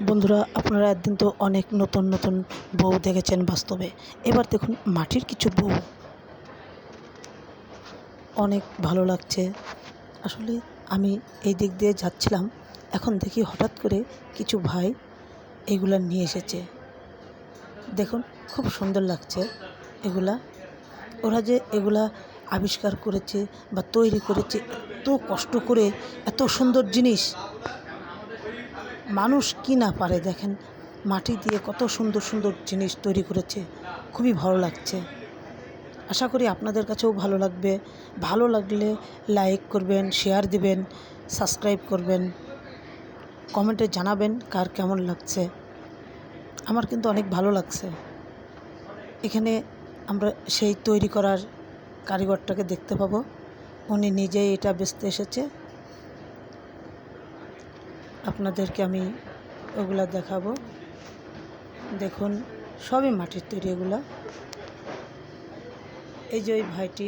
বন্ধুরা, আপনারা একদিন তো অনেক নতুন নতুন বউ দেখেছেন বাস্তবে। এবার দেখুন মাটির কিছু বউ, অনেক ভালো লাগছে। আসলে আমি এই দিক দিয়ে যাচ্ছিলাম, এখন দেখি হঠাৎ করে কিছু ভাই এগুলা নিয়ে এসেছে। দেখুন খুব সুন্দর লাগছে এগুলা। ওরা যে এগুলা আবিষ্কার করেছে বা তৈরি করেছে, এত কষ্ট করে এত সুন্দর জিনিস, মানুষ কি না পারে দেখেন। মাটি দিয়ে কত সুন্দর সুন্দর জিনিস তৈরি করেছে, খুবই ভালো লাগছে। আশা করি আপনাদের কাছেও ভালো লাগবে। ভালো লাগলে লাইক করবেন, শেয়ার দিবেন, সাবস্ক্রাইব করবেন, কমেন্টে জানাবেন কার কেমন লাগছে। আমার কিন্তু অনেক ভালো লাগছে। এখানে আমরা সেই তৈরি করার কারিগরটাকে দেখতে পাবো। উনি নিজেই এটা বেচতে এসেছে। আপনাদেরকে আমি ওগুলা দেখাবো। দেখুন সবই মাটির তৈরি এগুলা। এই যে ওই ভাইটি